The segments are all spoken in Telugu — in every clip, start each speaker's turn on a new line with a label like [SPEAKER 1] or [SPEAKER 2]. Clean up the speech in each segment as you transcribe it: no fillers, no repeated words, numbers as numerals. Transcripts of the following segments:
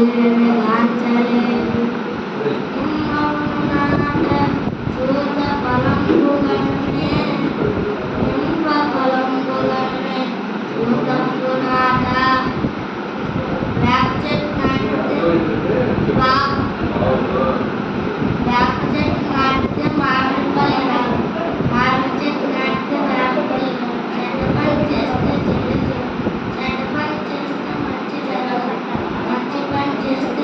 [SPEAKER 1] చెడ్డ పని చేస్తే మంచి జరగదు, మంచి పని చేస్తే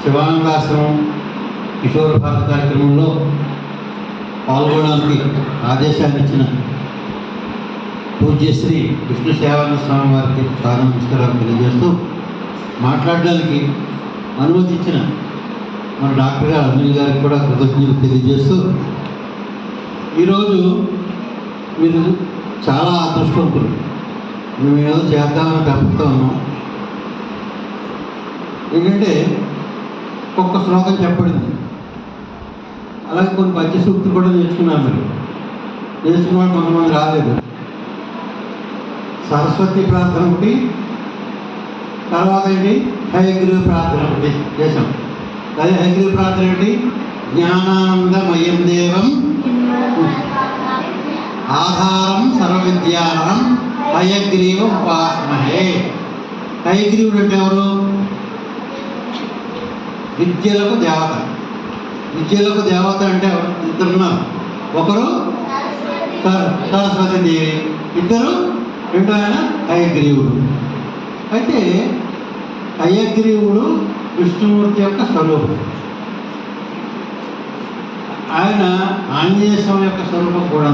[SPEAKER 1] శివానందాశ్రమం కిషోర భారత కార్యక్రమంలో పాల్గొనడానికి ఆదేశాన్ని ఇచ్చిన పూజ్యశ్రీ విష్ణు సేవానంద స్వామి వారికి చాలా నమస్కారాలు తెలియజేస్తూ మాట్లాడడానికి అనుమతి ఇచ్చిన మన డాక్టర్ గారు అనిల్ గారికి కూడా కృతజ్ఞతలు తెలియజేస్తూ ఈరోజు మీరు చాలా అదృష్టవంతులు. మేము ఏదో చేద్దామని తప్పుతూ ఉన్నాం. ఏంటంటే ఒక్కొక్క శ్లోకం చెప్పడింది, అలాగే కొన్ని పద్య సూక్తులు కూడా నేర్చుకున్నాం. మీరు నేర్చుకున్న వాళ్ళు కొంతమంది రాలేదు. సరస్వతి ప్రార్థన ఒకటి, తర్వాత ఏంటి హయగ్రీవ ప్రార్థన ఒకటి చేసాం. అదే హయగ్రీవ ప్రార్థన ఏంటి? జ్ఞానానందమయం దేవం ఆధారం సర్వవిద్యానం హయగ్రీవం ఉపాస్మహే. హయగ్రీవుడు అంటే ఎవరు? విద్యలకు దేవత. విద్యలకు దేవత అంటే ఇద్దరున్నారు. ఒకరు సరస్వతి దేవి, ఇద్దరు రెండో ఆయన హయగ్రీవుడు. అయితే హయగ్రీవుడు విష్ణుమూర్తి యొక్క స్వరూపం. ఆయన ఆంజనేయ స్వామి యొక్క స్వరూపం కూడా.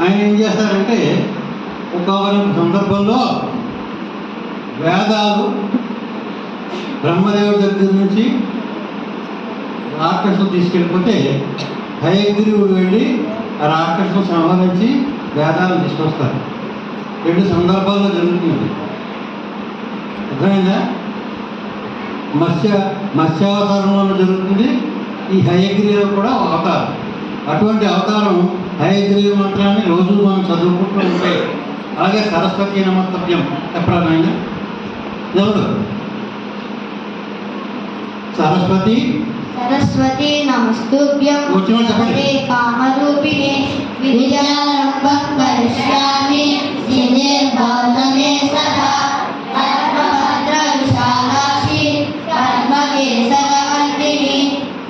[SPEAKER 1] ఆయన ఏం చేస్తారంటే ఒక్కొక్క సందర్భంలో వేదాలు బ్రహ్మదేవుడి దగ్గర నుంచి రాక్షసులు తీసుకెళ్ళిపోతే హయగ్రీవుడు వెళ్ళి ఆ రాక్షసులు సంహరించి వేదాలు తీసుకొస్తారు. రెండు సందర్భాల్లో జరుగుతుంది. అర్థమైందా? మత్స్యావతారంలో జరుగుతుంది. ఈ హయగ్రీవ కూడా అవతారం. అటువంటి అవతారం హయగ్రీవ మంత్రాన్ని రోజు మనం చదువుకుంటూ ఉంటే, అలాగే సరస్వతి నమస్తభ్యం ఎప్పుడైనా ఎవరు? సరస్వతి
[SPEAKER 2] సరస్వతి నమస్తుభ్యం వదే కామరూపిణే విద్యారంభం కరిష్యామి సిద్ధే గౌతమే సదా పద్మభద్ర విశాలాక్షి పద్మకేసరవర్ధిని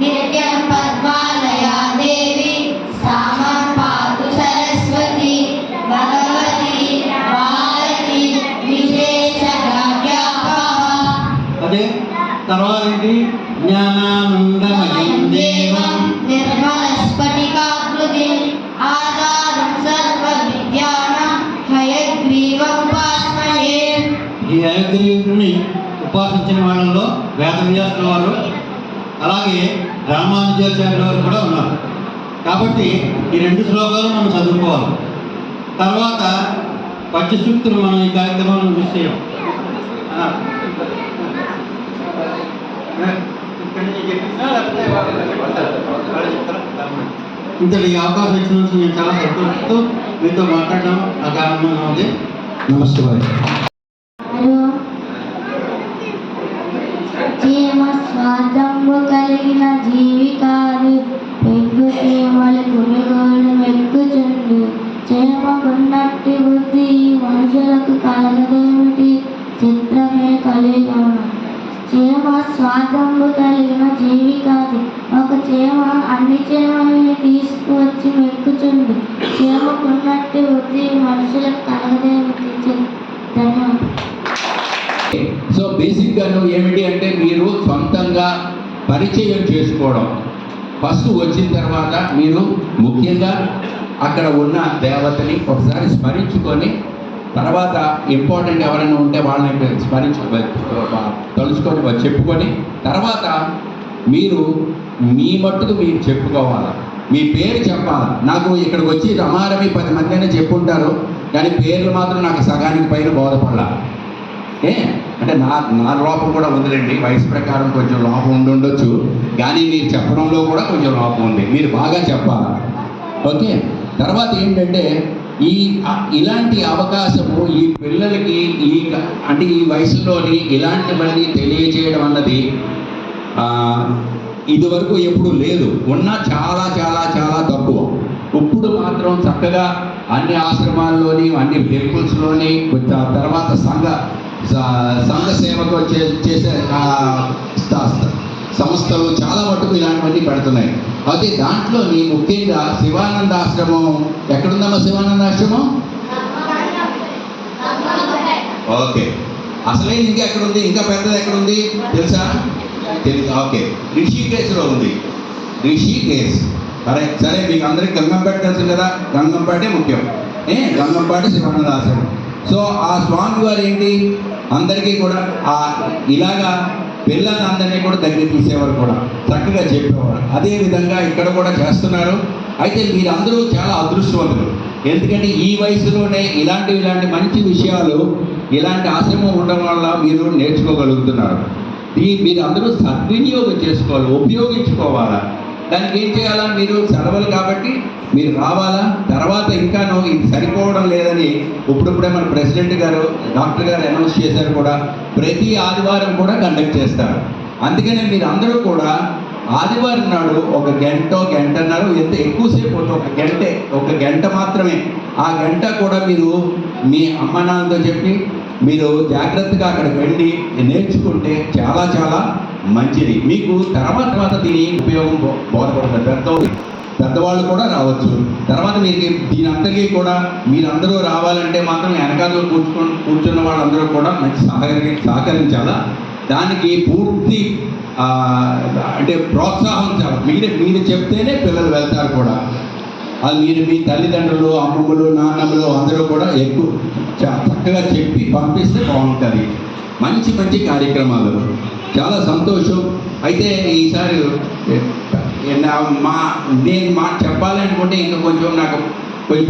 [SPEAKER 2] నిత్యం పద్మాలయా దేవి సామాం పాతు సరస్వతి భగవతి భారతి విశేషవ్యాపః.
[SPEAKER 1] అదే తర్వాత ఏంటి? జ్ఞానానందమయం దేవం
[SPEAKER 2] నిర్మలస్ఫటికాకృతిం ఆధారం సర్వ విద్యానాం హయగ్రీవం ఉపాస్మహే.
[SPEAKER 1] ఈ హయగ్రీవుడిని ఉపాసించిన వాళ్ళలో వేదవ్యాసుల వారు, అలాగే రామానుజాచార్యుల వారు కూడా ఉన్నారు. కాబట్టి ఈ రెండు శ్లోకాలు మనం చదువుకోవాలి. తర్వాత పద్య సూక్తులు మనం ఈ కార్యక్రమంలో విషయం ఇంతటి అవకాశం ఇచ్చినందుకు నేను చాలా సంతోషిస్తూ మీతో మాట్లాడడం నాకు ఆనందంగా ఉంది. నమస్తే.
[SPEAKER 2] జీవ స్వార్థంబు కలిగిన జీవికాది పెగ్గు చీమలు కొనుగోలు మెక్కుచుండు చేమకున్నట్టి బుద్ధి మనుషులకు కలగదేమిటి? చిత్రమే కలిగను. చీమ స్వార్థంబు కలిగిన జీవి కాదు. ఒక చీమ అన్ని చీమల్ని తీసుకువచ్చి మెక్కుచుండు చీమకున్నట్టి బుద్ధి మనుషులకు కలగదేమిటి? ధన్యవాదాలు.
[SPEAKER 3] సో బేసిక్గా ఏమిటి అంటే మీరు సొంతంగా పరిచయం చేసుకోవడం. ఫస్ట్ వచ్చిన తర్వాత మీరు ముఖ్యంగా అక్కడ ఉన్న దేవతని ఒకసారి స్మరించుకొని, తర్వాత ఇంపార్టెంట్ ఎవరైనా ఉంటే వాళ్ళని తలుచుకొని చెప్పుకొని, తర్వాత మీరు మీ మట్టుకు మీరు చెప్పుకోవాలి. మీ పేరు చెప్పాలి. నాకు ఇక్కడికి వచ్చి రమారమి 10 మంది అయినా చెప్పుంటారు, కానీ పేర్లు మాత్రం నాకు సగానికి పైన బోధపడాల. అంటే నా లోపం కూడా ఉందిలేండి. వయసు ప్రకారం కొంచెం లోపం ఉండొచ్చు, కానీ మీరు చెప్పడంలో కూడా కొంచెం లోపం ఉంది. మీరు బాగా చెప్పాలి. ఓకే. తర్వాత ఏంటంటే ఇలాంటి అవకాశము ఈ పిల్లలకి అంటే ఈ వయసులోని ఇలాంటివన్నీ తెలియజేయడం అన్నది ఇదివరకు ఎప్పుడు లేదు. ఉన్నా చాలా చాలా చాలా తక్కువ. ఇప్పుడు మాత్రం చక్కగా అన్ని ఆశ్రమాల్లోని, అన్ని టెంపుల్స్లోని, తర్వాత సంఘ సేవకు చేసే సంస్థలు చాలా మటుకు ఇలాంటివన్నీ పెడుతున్నాయి. అయితే దాంట్లోని ముఖ్యంగా శివానంద ఆశ్రమం ఎక్కడుందమ్మా? శివానంద ఆశ్రమం ఓకే. అసలైన ఇంకా ఎక్కడుంది, ఇంకా పెద్దది ఎక్కడుంది తెలుసా? తెలుసా? ఓకే, రిషికేశ్లో ఉంది. రిషికేశ్. సరే మీకు అందరికి గంగంపేట తెలుసు కదా, గంగంపేటే ముఖ్యం. గంగంపేట శివన్న రాశారు. సో ఆ స్వామి వారు ఏంటి అందరికీ కూడా ఇలాగా పిల్లలందరినీ కూడా దగ్గర తీసేవారు, కూడా చక్కగా చెప్పేవారు. అదేవిధంగా ఇక్కడ కూడా చేస్తున్నారు. అయితే మీరందరూ చాలా అదృష్టవంతులు. ఎందుకంటే ఈ వయసులోనే ఇలాంటి మంచి విషయాలు, ఇలాంటి ఆశ్రమం ఉండడం వల్ల మీరు నేర్చుకోగలుగుతున్నారు. మీరు అందరూ సద్వినియోగం చేసుకోవాలి, ఉపయోగించుకోవాలా. దానికి ఏం చేయాలా? మీరు సెలవులు కాబట్టి మీరు రావాలా. తర్వాత ఇంకాను ఇది సరిపోవడం లేదని ఇప్పుడిప్పుడే మన ప్రెసిడెంట్ గారు, డాక్టర్ గారు అనౌన్స్ చేశారు కూడా, ప్రతి ఆదివారం కూడా కండక్ట్ చేస్తారు. అందుకనే మీరు అందరూ కూడా ఆదివారం నాడు ఒక గంటన్నర, ఎంత ఎక్కువసేపు ఒక గంట మాత్రమే. ఆ గంట కూడా మీరు మీ అమ్మ నాన్నతో చెప్పి మీరు జాగ్రత్తగా అక్కడికి వెళ్ళి నేర్చుకుంటే చాలా చాలా మంచిది. మీకు తర్వాత దీని ఉపయోగం బోధపడుతుంది. పెద్దవాళ్ళు కూడా రావచ్చు. తర్వాత మీకు దీని అంతకీ కూడా మీరందరూ రావాలంటే మాత్రం వెనకాల కూర్చున్న వాళ్ళందరూ కూడా మంచి సహకరించాలా. దానికి పూర్తి అంటే ప్రోత్సాహం చాలా. మీరు చెప్తేనే పిల్లలు వెళ్తారు కూడా. అది మీరు మీ తల్లిదండ్రులు, అమ్మమ్మలు, నాన్నమ్మలు అందరూ కూడా ఎక్కువ చక్కగా చెప్పి పంపిస్తే బాగుంటుంది. మంచి కార్యక్రమాలు, చాలా సంతోషం. అయితే ఈసారి నేను చెప్పాలి అనుకుంటే ఇంకా కొంచెం నాకు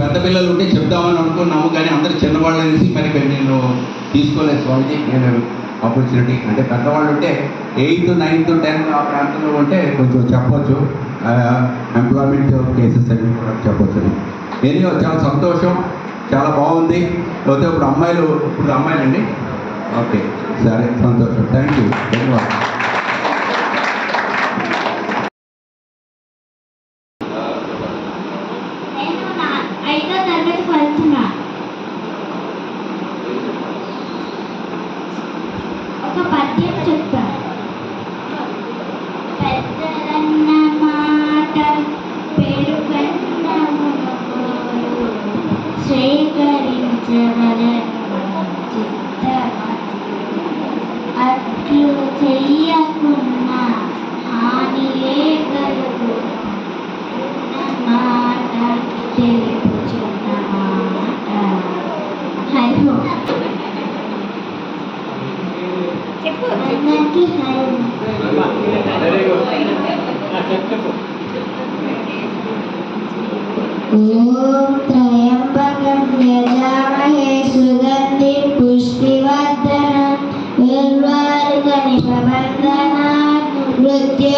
[SPEAKER 3] పెద్ద పిల్లలు ఉంటే చెప్దామని అనుకున్నాము, కానీ అందరూ చిన్నవాళ్ళు అనేసి మరి నేను తీసుకోలేదు స్వామిజీ. నేను ఆపర్చునిటీ అంటే పెద్దవాళ్ళు ఉంటే 8th, 9th, 10th ఆ ప్రాంతంలో ఉంటే కొంచెం చెప్పొచ్చు. ఎంప్లాయ్మెంట్ కేసెస్ అని కూడా చెప్పొచ్చు. ఎనియో చాలా సంతోషం, చాలా బాగుంది. లేకపోతే ఇప్పుడు అమ్మాయిలండి. ఓకే, సరే, సంతోషం. థ్యాంక్ యూ, ధన్యవాదాలు.
[SPEAKER 2] ఒక పద్యం చెప్తా. పెద్దలన్న మాట పెరుగన్న స్వీకరించవలను అట్లు చెయ్యకున్నా హానియే కలుగు మాట తెలుపుచున్న మాట. హలో అందరికీ ఓం త్రయంబకం యజామహే సుగంధిం పుష్టివర్ధనం నిర్వారుకనిషబంధనాత్ మృత్యోర్ముక్షయమామృతాత్.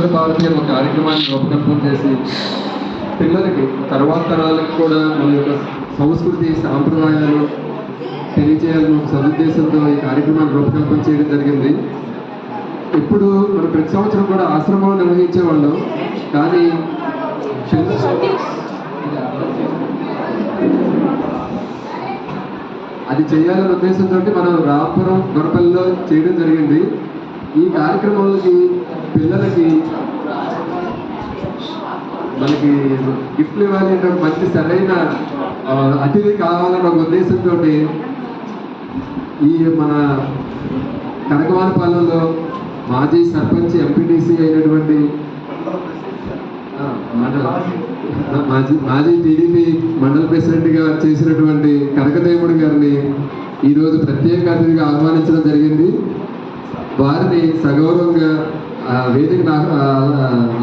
[SPEAKER 4] కిషోర భారతి అనే ఒక కార్యక్రమాన్ని రూపకల్పన చేసి పిల్లలకి తర్వాత తరాలకు కూడా మన యొక్క సంస్కృతి సాంప్రదాయాలు తెలియజేయాలని ఒక సదుద్దేశంతో ఈ కార్యక్రమాన్ని రూపకల్పన చేయడం జరిగింది. ఇప్పుడు మనం ప్రతి సంవత్సరం కూడా ఆశ్రమంలో నిర్వహించేవాళ్ళం, కానీ అది చేయాలనే ఉద్దేశంతో మనం రాంపురం గొడపల్లిలో చేయడం జరిగింది. ఈ కార్యక్రమాలకి పిల్లలకి మనకి గిఫ్ట్లు ఇవ్వాలి అంటే మంచి సరైన అతిథి కావాలన్న ఒక ఉద్దేశంతో ఈ మన కనకవానపాలెంలో మాజీ సర్పంచ్ ఎంపీటీసీ అయినటువంటి మాజీ టీడీపీ మండల ప్రెసిడెంట్గా చేసినటువంటి కనకదేవుడు గారిని ఈరోజు ప్రత్యేక అతిథిగా ఆహ్వానించడం జరిగింది. వారిని సగౌరవంగా వేదిక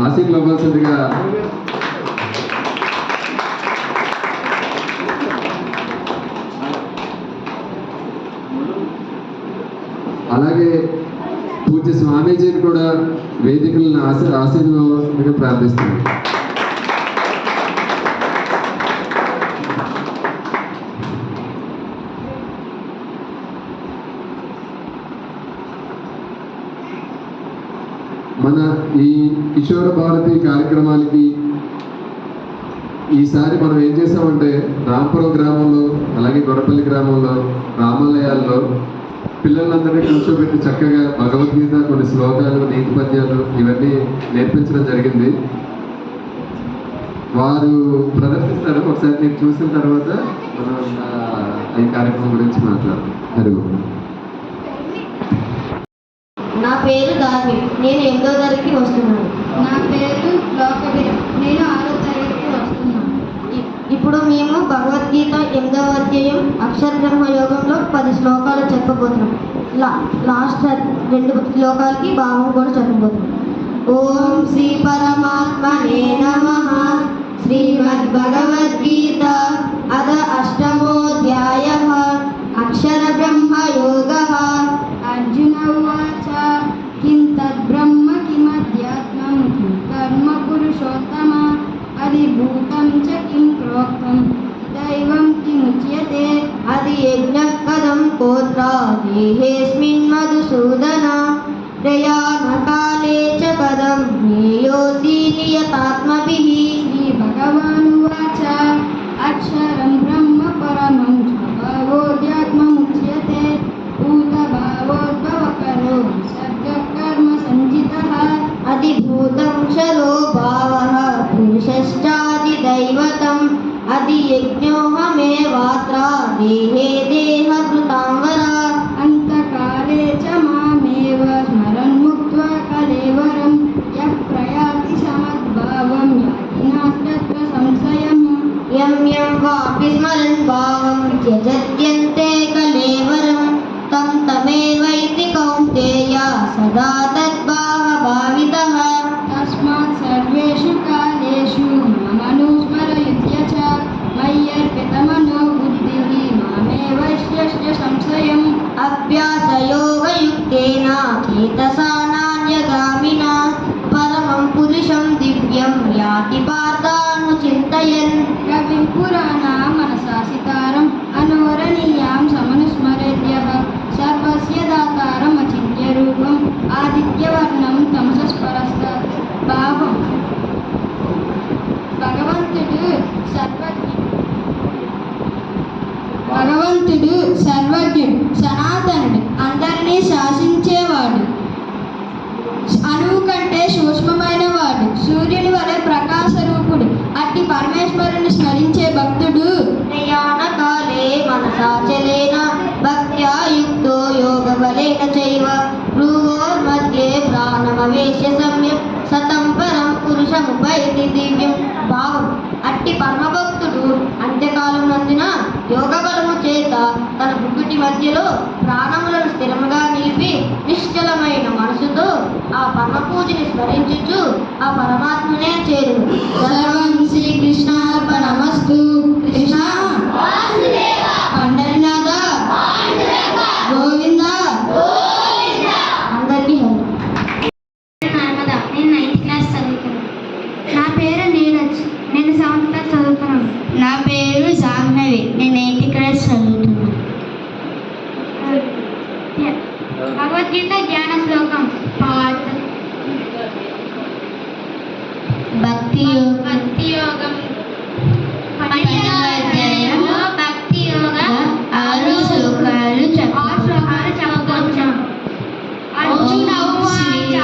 [SPEAKER 4] ఆశీర్లు అవ్వాల్సిందిగా అలాగే పూజ్య స్వామీజీని కూడా వేదికలను ఆశీర్వాదంగా ప్రార్థిస్తున్నాను. మన ఈ కిషోర భారతి కార్యక్రమానికి ఈసారి మనం ఏం చేసామంటే రాంపురం గ్రామంలో అలాగే గొడపల్లి గ్రామంలో రామాలయాల్లో పిల్లలందరినీ కూర్చోబెట్టి చక్కగా భగవద్గీత కొన్ని శ్లోకాలు నీతి పద్యాలు ఇవన్నీ నేర్పించడం జరిగింది. వారు ప్రదర్శిస్తారు. ఒకసారి మీరు చూసిన తర్వాత మనం ఈ కార్యక్రమం గురించి మాట్లాడదాం. హరి ఓం.
[SPEAKER 2] నా పేరు దావి, నేను 8వ తరగతికి వస్తున్నాను.
[SPEAKER 5] నా పేరు లోకవీర, నేను 6వ తరగతికి వస్తున్నాను.
[SPEAKER 2] ఇప్పుడు మేము భగవద్గీత 8వ అధ్యాయం అక్షర బ్రహ్మ యోగంలో 10 శ్లోకాలు చెప్పబోతున్నాం. లాస్ట్ 2 శ్లోకాలకి భావం కూడా చెప్పబోతున్నాం. ఓం శ్రీ పరమాత్మనే నమః. శ్రీమద్ భగవద్గీత అథ అష్టమోऽధ్యాయః అక్షర బ్రహ్మ యోగః.
[SPEAKER 5] అర్జున ఉవాచ కిం తద్బ్రహ్మ కిమధ్యాత్మం కిం కర్మ పురుషోత్తమ అధిభూతం చ కిం ప్రోక్తం దైవం కిముచ్యతే.
[SPEAKER 2] అది యజ్ఞః కథం కోత్ర దేహేస్మిన్ మధుసూదన ప్రయాణకాలే చ కథం జ్ఞేయోసి నియతాత్మభిః.
[SPEAKER 5] శ్రీ భగవానువాచ అక్షరం బ్రహ్మ పరమం భావోధ్యాత్మముచ్యతే భూతభావోద్భవకరో సర్గకర్మ సంచితః.
[SPEAKER 2] అధిభూతం చలో భావః పురుషశ్చాదిదైవతం అధి యజ్ఞోహమేవాత్ర దేహే దేహభృతాంబర.
[SPEAKER 5] అంతకాలే చ మామేవ స్మరన్ముక్త్వా కలేవరం యః ప్రయాతి సమద్భావం యాతి నాస్త్యత్ర సంశయం.
[SPEAKER 2] యం యం వాపి స్మరన్ భావం త్యజత్యంతే కలేవరం తం తమేవైతి కౌంతేయ సదా తద్భావభావితః.
[SPEAKER 5] తస్మాత్ సర్వేషు కాలేషు మమనుస్మరయుధ్య చ మయ్యర్పితమనో బుద్ధిః మామేవైష్యస్య సంశయం.
[SPEAKER 2] అభ్యాసయోగయుక్తేన చేతసా నాన్యగామినా పరమం పురుషం దివ్యం యాతి పార్థానుచింతయన్.
[SPEAKER 5] కవిం పురాణా మనసాసితారం అనోరణీయాం సమనుస్మరేద్యః సర్వస్య దాతారం అచింత్య రూపం ఆదిత్యవర్ణం తమసస్పరస్తాత్. భావం భగవంతుడు సర్వజ్ఞుడు, సనాతనుడు, అందరినీ శాసించేవాడు, అణువు కంటే సూక్ష్మమైన వాడు, సూర్యుని వలె ప్రకాశ రూపుడు. అట్టి పరమేశ్వరుని స్మరించే భక్తుడు
[SPEAKER 2] ప్రయాణకాలే మనసాచలేన భక్త్యా యుక్తో యోగబలేన చైవ భ్రువోర్मध्ये ప్రాణమవేశ్య సమ్యక్ సతం పరం పురుషముపైతి దివ్యం. భావం అట్టి పరమభక్తుడు అంత్యకాలం నందున యోగ బలము చేత తన బుద్ధుటి మధ్యలో ప్రాణములను స్థిరముగా నిలిపి నిశ్చలమైన మనసుతో ఆ పరమ పూజని స్మరించుచు ఆ పరమాత్మనే చేరును.
[SPEAKER 5] సర్వం శ్రీకృష్ణార్పణమస్తు. కృష్ణ
[SPEAKER 2] పండరినాథ
[SPEAKER 5] గోవింద.
[SPEAKER 2] అందరికీ
[SPEAKER 6] నర్మదా, నేను 9th క్లాస్
[SPEAKER 5] భగవద్గీత ధ్యాన శ్లోకం పాఠ
[SPEAKER 2] భక్తి
[SPEAKER 5] భక్తి యోగం 12వ అధ్యాయంలో భక్తి యోగ
[SPEAKER 2] 6 శ్లోకాలు
[SPEAKER 5] చెప్పుకొచ్చాం. అర్జున ఉవాచ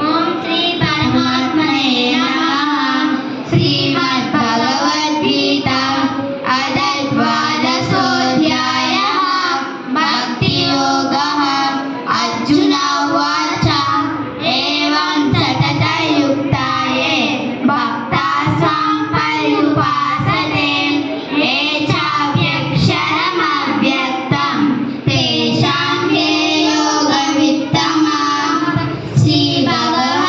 [SPEAKER 5] ఓం శ్రీ పరమాత్మనే నమః. శ్రీమద్ భగవద్గీత అధ్యాయः భక్తి యోగः. అర్జున ఉవాచ ఏవం సతతయుక్తాయే భక్తాస్వాం పర్యుపాసతే ఏ చావ్యక్షరమవ్యక్తం తేషాం కే యోగవిత్తమా. శ్రీభగవానువాచ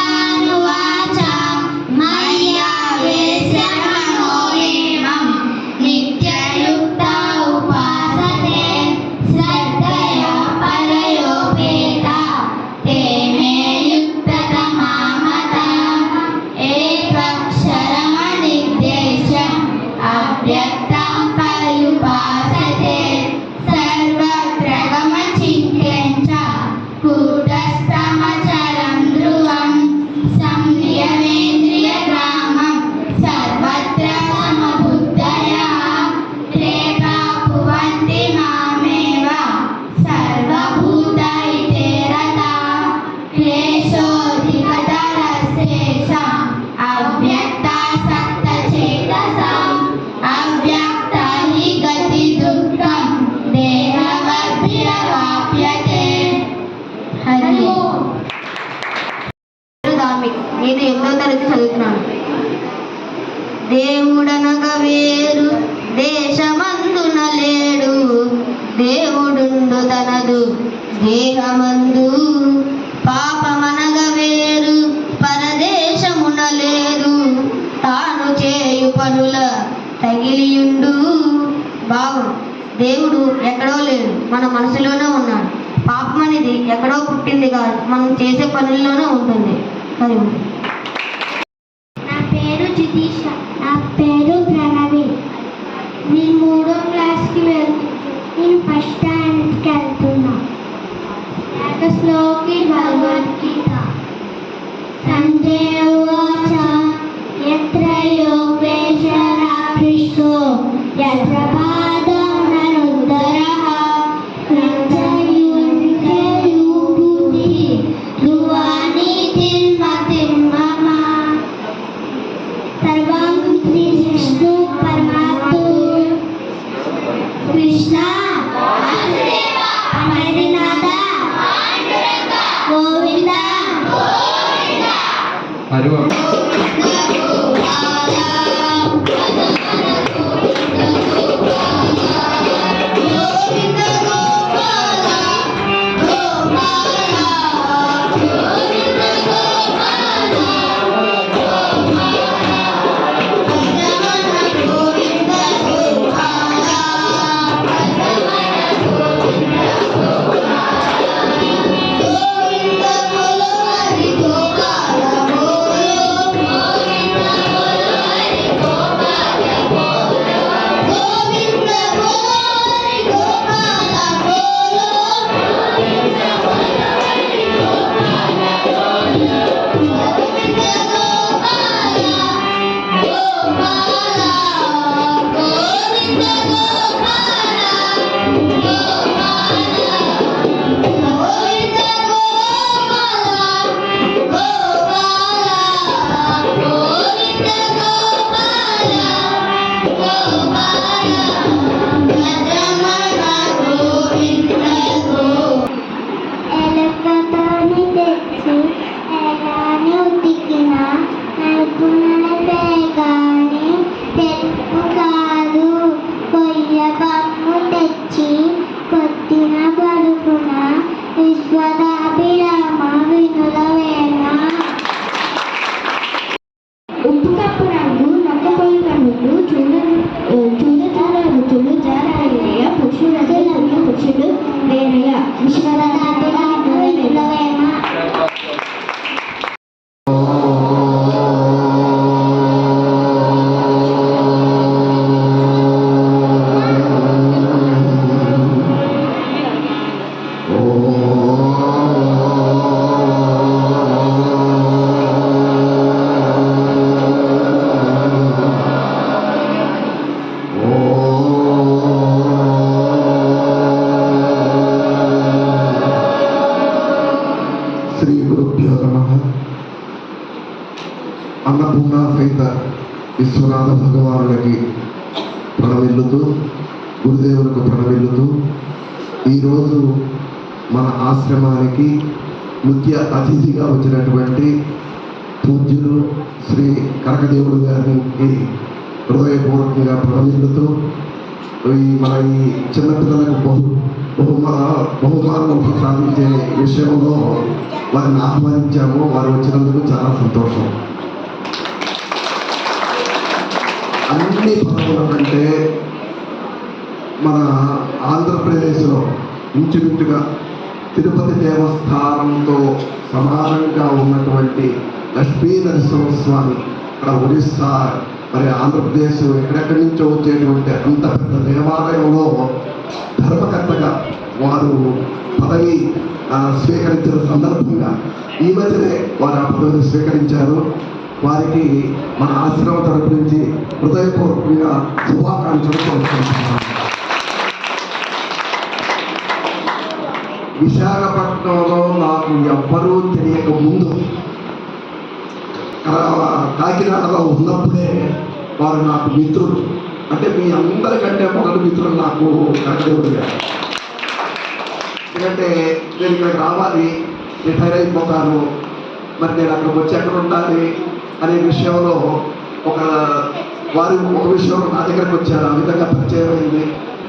[SPEAKER 5] మయ్యావేశ్య మనో ఏవం నిత్యయుక్తా ఉపాసతే శ్రద్ధయా పరయోపేతా తే మే యుక్తతమా మతాః. ఏకక్షరమనిర్దేశ్యం అవ్యక్తం పర్యుపాసతే సర్వత్రగమచింత్యం చ కూటస్థమచరం ధ్రువం సంయమేంద్రియగ్రామం సర్వత్ర సమబుద్ధయः తే ప్రాపువంతి మామేవ సర్వభూతైతే రతాః. క్లేశోధికతరస్యేషాం అవ్యక్తాసక్తచేతసాం అవ్యక్త హి గతి దుఃఖం దేహవద్భిరవాప్యతే. హరి ధార్మిక్. నేను 8వ తరగతి చదువుతున్నాను. దేవుడనగా వేరు దేశమందున లేడు, దేవుడుండు తనదు దేహమందు. పాపమనగ వేరు పరదేశమున లేదు, తాను చేయు పనుల తగిలియుండు. భావం: దేవుడు ఎక్కడో లేడు, మన మనసులోనే ఉన్నాడు. పాపం అనేది ఎక్కడో పుట్టింది కాదు, మనం చేసే పనుల్లోనే ఉంటుంది. హరి ఓం. నా పేరు జితీష. నా పేరు ప్రణవి. నేను 3వ క్లాస్కి వెళ్తున్నా. నేను ఫస్ట్ స్టాండర్డ్కి వెళ్తున్నా. శ్లోకి భగవద్గీత. సంజయ ఉవాచ యత్ర యోగేశ్వర పృష్టో యత్ర పాదం నరుద్ధరః కృతయుంతయుబుద్ధి ధ్రువాణి తిర్మతిం మమ. సర్వం శ్రీ విష్ణు పరమాత్మ కృష్ణ అమరనాథ గోవింద.
[SPEAKER 4] హరి ఓం.
[SPEAKER 5] గోవింద
[SPEAKER 6] అన్నపూర్ణ సహిత విశ్వనాథ భగవానుడికి ప్రణమిల్లుతూ, గురుదేవులకు ప్రణమిల్లుతూ, ఈరోజు మన ఆశ్రమానికి ముఖ్య అతిథిగా వచ్చినటువంటి పూజ్యులు శ్రీ కనకదేవుడు గారికి హృదయపూర్వకంగా ప్రణమిల్లుతూ, మన ఈ చిన్నపిల్లలకు బహుమానం సాధించే విషయంలో వారిని ఆహ్వానించాము. వారు వచ్చినందుకు చాలా సంతోషం. అన్ని పదవుల కంటే మన ఆంధ్రప్రదేశ్లో ఇంచుమించుగా తిరుపతి దేవస్థానంతో సమానంగా ఉన్నటువంటి లక్ష్మీ నరసింహస్వామి, ఇక్కడ ఒరిస్సా, మరి ఆంధ్రప్రదేశ్ ఎక్కడెక్కడి నుంచో వచ్చేటువంటి అంత పెద్ద దేవాలయంలో ధర్మకర్తగా వారు పదవి స్వీకరించిన సందర్భంగా ఈ మధ్యనే వారు ఆ పదవిని స్వీకరించారు. వారికి మన ఆశ్రమం తరపు నుంచి హృదయపూర్వకంగా శుభాకాంక్షలు కోరుకుంటున్నాను. విశాఖపట్నంలో నాకు ఎవ్వరూ తెలియక ముందు కాకినాడలో ఉన్నప్పుడే వారు నాకు మిత్రులు. అంటే మీ అందరికంటే మొదటి మిత్రులు నాకు కనకదేవుడు గారు. ఎందుకంటే నేను ఇక్కడికి రావాలి, రిటైర్ అయిపోతాను, మరి నేను అక్కడికి వచ్చి ఎక్కడ ఉండాలి అనే విషయంలో వారు ఒక విషయంలో నా దగ్గరకు వచ్చారు. ఆ విధంగా పరిచయం అయింది.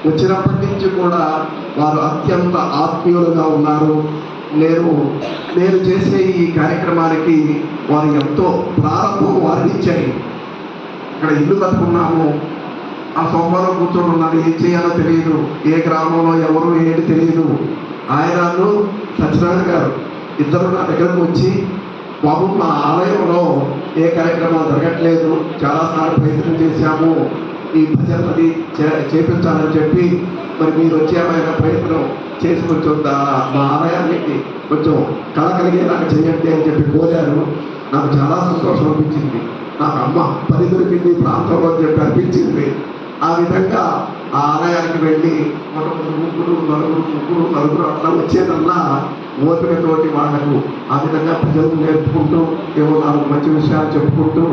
[SPEAKER 6] వచ్చినప్పటి నుంచి కూడా వారు అత్యంత ఆత్మీయులుగా ఉన్నారు. నేను చేసే ఈ కార్యక్రమానికి వారు ఎంతో ప్రారంభం వారినిచ్చాయి. ఇక్కడ ఇల్లు కట్టుకున్నాము, ఆ సోమవారం కూర్చొని ఉన్నారు, ఏం చేయాలో తెలియదు, ఏ గ్రామంలో ఎవరు ఏంటి తెలియదు. ఆయనను సత్యనారాయణ గారు ఇద్దరు నా దగ్గరకు వచ్చి, బాబు మా ఆలయంలో ఏ కార్యక్రమాలు జరగట్లేదు, చాలాసార్లు ప్రయత్నం చేశాము, ఈ భజనది చేపించాలని చెప్పి, మరి మీరు వచ్చి ఏమైనా ప్రయత్నం చేసి కొంచెం మా ఆలయానికి కొంచెం కళ కలిగేలాగా చేయండి అని చెప్పి కోరారు. నాకు చాలా సంతోషం అనిపించింది. నాకు అమ్మ పని దొరికింది ప్రాంతంలో అని చెప్పి అనిపించింది. ఆ విధంగా ఆ ఆలయానికి వెళ్ళి ముగ్గురు నలుగురు అట్లా వచ్చేదల్లా ఓపికతోటి వాళ్ళకు ఆ విధంగా ప్రజలకు నేర్పుకుంటూ ఏవో నాలుగు మంచి విషయాలు చెప్పుకుంటూ,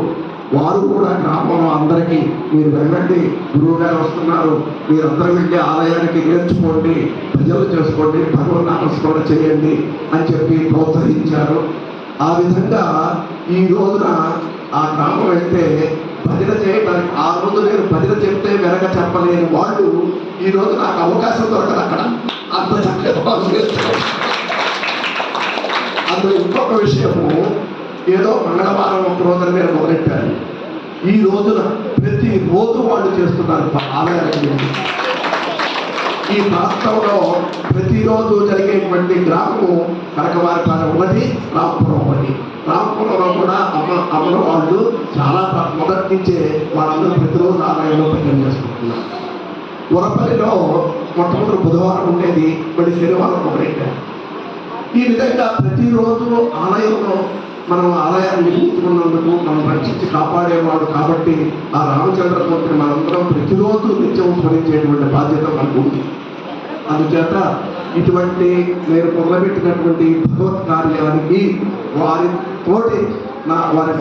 [SPEAKER 6] వారు కూడా గ్రామంలో అందరికీ మీరు వెళ్ళండి, గురువు గారు వస్తున్నారు, మీరందరూ వెళ్ళి ఆలయానికి నేర్చుకోండి, ప్రజలు చేసుకోండి, భగవన్ నామస్మరణ చేయండి అని చెప్పి ప్రోత్సహించారు. ఆ విధంగా ఈ రోజున ఆ గ్రామం అయితే భజన చేయడానికి, ఆ రోజు నేను భజన చెప్తే వెనక చెప్పలేని వాళ్ళు ఈ రోజు నాకు అవకాశం దొరకదు అక్కడ. అంత చక్కగా అందులో ఇంకొక విషయము, ఏదో మంగళవారం ఒక రోజున నేను మొదలెట్టాను. ఈ రోజున ప్రతిరోజు వాళ్ళు చేస్తున్నారు ఆలయానికి. ఈ ప్రాంతంలో ప్రతిరోజు జరిగేటువంటి గ్రామము కనకవారిపాలెం ఒకటి, రాంపురం ఒకటి. రాంపురంలో కూడా అమ్మల వాళ్ళు చాలా మొదటి నుంచే వాళ్ళందరూ ప్రతిరోజు ఆలయంలో భజన చేసుకుంటున్నారు. ఉరపల్లిలో మొట్టమొదటి బుధవారం ఉండేది, మళ్ళీ శనివారం మొదలెట్టారు. ఈ విధంగా ప్రతిరోజు ఆలయంలో మనం ఆలయాన్ని నిర్మించుకున్నందుకు మనం రక్షించి కాపాడేవాడు కాబట్టి ఆ రామచంద్రమూర్తిని మనందరం ప్రతిరోజు నిత్యం స్మరించేటువంటి బాధ్యత మనకు ఉంది. అందుచేత ఇటువంటి నేను మొదలుపెట్టినటువంటి భగవత్ కార్యానికి వారి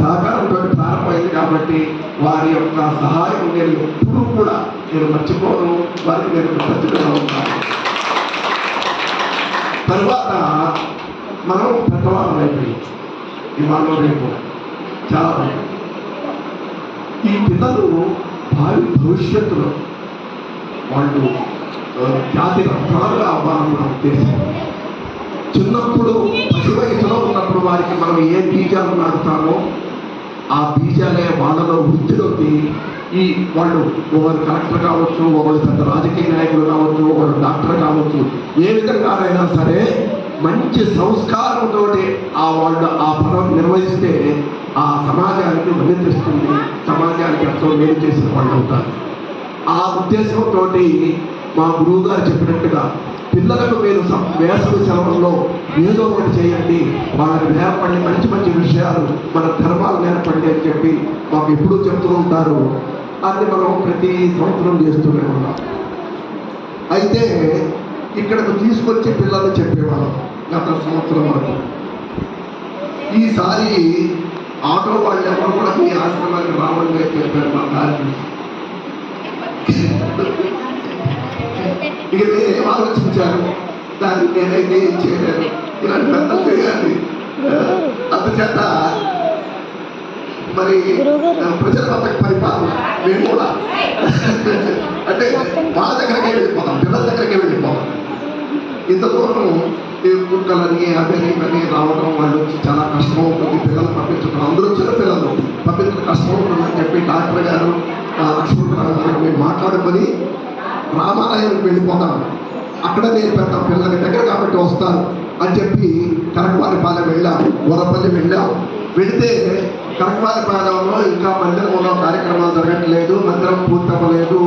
[SPEAKER 6] సహకారంతో ప్రారంభమైంది కాబట్టి వారి యొక్క సహాయం నేను ఎప్పుడూ కూడా నేను మర్చిపోను. వారికి నేను కృతజ్ఞతగా ఉంటాను. తర్వాత మనం పెద్దవాళ్ళం అయిపోయి ఇవాళ రేపు చాలా ఈ పిల్లలు భవిష్యత్తులో వాళ్ళు జాతి రత్నాలుగా అవ్వాలని నా ఉద్దేశం. చిన్నప్పుడు పసి వయసులో ఉన్నప్పుడు వారికి మనం ఏ బీజాలు నాటుతామో ఆ బీజాలే వాళ్ళలో వృద్ధిలోకి వాళ్ళు ఒకరు కలెక్టర్ కావచ్చు, ఒకరు పెద్ద రాజకీయ నాయకులు కావచ్చు, ఒకరు డాక్టర్ కావచ్చు, ఏ విధంగానైనా సరే మంచి సంస్కారంతో వాళ్ళు ఆ పదం నిర్వహిస్తే ఆ సమాజానికి వన్నె తెస్తుంది, సమాజానికి ఎంతో మేలు చేసిన వాళ్ళు అవుతారు. ఆ ఉద్దేశంతో మా గురువు గారు చెప్పినట్టుగా పిల్లలకు మీరు వేసవి సెలవుల్లో ఏదో ఒకటి చేయండి, వాళ్ళకి నేర్పండి, మంచి మంచి విషయాలు, మన ధర్మాలు నేర్పండి అని చెప్పి మాకు ఎప్పుడూ చెప్తూ ఉంటారు. అది మనం ప్రతి సంవత్సరం చేస్తూనే ఉన్నాం. అయితే ఇక్కడకు తీసుకొచ్చి పిల్లలు చెప్పేవాళ్ళం గత సంవత్సరం వరకు. ఈసారి ఆటో వాళ్ళు ఎవరు కూడా మీ ఆశ్రమానికి రావడం లేదు చెప్పారు మా దారి. ఇక నేనేం ఆలోచించాను, దాన్ని నేనైతే ఏం చేయలేను, ఇలాంటి పెద్దలు చేయాలి. అందుచేత మరి ప్రజల వద్దకు పరిపాలన మేము కూడా అంటే వాళ్ళ దగ్గరకే వెళ్ళిపోతాం, పిల్లల దగ్గరకే వెళ్ళిపోతాం. ఇంత దూరం ఈ కుక్కలని అవని ఇవన్నీ రావడం, వాళ్ళు వచ్చి చాలా కష్టం అవుతుంది, పిల్లలు పంపించడం, అందరూ చిన్న పిల్లలు పంపించడం కష్టం అవుతుందని చెప్పి డాక్టర్ గారు లక్ష్మణరావు గారు మేము మాట్లాడుకొని రామాలయానికి వెళ్ళిపోతాం, అక్కడ నేను పెడతాం, పిల్లలకి దగ్గర కాబట్టి వస్తారు అని చెప్పి కనకవారిపాలెం వెళ్ళాం, వరపల్లి వెళ్ళాం. వెళితే కనకవారిపాలెంలో ఇంకా మందిరంలో కార్యక్రమాలు జరగట్లేదు, మందిరం పూర్తవ్వలేదు.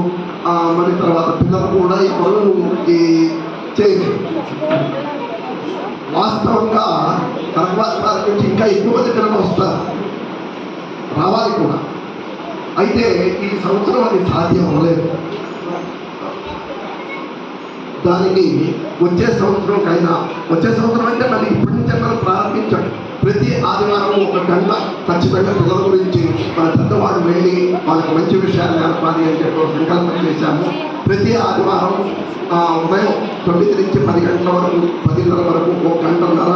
[SPEAKER 6] మరి తర్వాత పిల్లలు కూడా ఎవరు ఈ చేయలేదు. వాస్తవంగా కనకవారిపాలెం నుంచి ఇంకా ఎక్కువ మంది పిల్లలు వస్తారు, రావాలి కూడా. అయితే ఈ సంవత్సరం అది సాధ్యం అవ్వలేదు. దానికి వచ్చే సంవత్సరం అంటే మళ్ళీ ఇప్పటి నుంచే మనం ప్రారంభించాం. ప్రతి ఆదివారం 1 గంట ఖచ్చితంగా పిల్లల గురించి మన పెద్దవాళ్ళు వెళ్ళి వాళ్ళకి మంచి విషయాలు నేర్పాలి అని చెప్పి సంకల్పం చేశాము. ప్రతి ఆదివారం ఉదయం 9 నుంచి 10 గంటల వరకు, 10:30 వరకు 1 గంటన్నర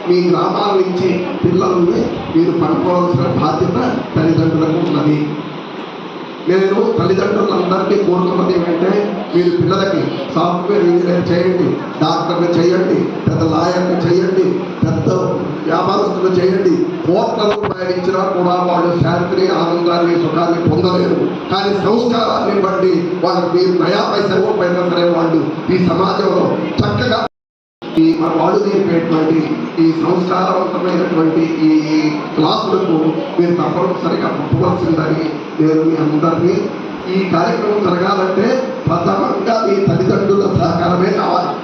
[SPEAKER 6] మీ గ్రామాల నుంచి పిల్లల్ని మీరు పనుకోవాల్సిన బాధ్యత తల్లిదండ్రులకు ఉన్నది. నేను తల్లిదండ్రులందరినీ కోరుతున్నది ఏమంటే, మీరు పిల్లలకి సాఫ్ట్వేర్ ఇంజనీర్ చేయండి, డాక్టర్ని చేయండి, పెద్ద లాయర్ని చేయండి, పెద్ద వ్యాపారస్తులు చేయండి. కోట్ల రూపాయలు ఇచ్చినా కూడా వాళ్ళు శాంతిని, ఆనందాన్ని, సుఖాన్ని పొందలేరు. కానీ సంస్కారాన్ని బట్టి వాళ్ళకి మీరు నయా పైసా ఇవ్వకపోయినా సరే వాళ్ళు ఈ సమాజంలో చక్కగా మన వాళ్ళు నేర్పేటువంటి ఈ సంస్కారవంతమైనటువంటి ఈ క్లాసులకు మీరు తప్పనిసరిగా పంపవలసిందని నేను మీ అందరినీ. ఈ కార్యక్రమం జరగాలంటే ప్రథమంగా మీ తల్లిదండ్రుల సహకారమే కావాలి,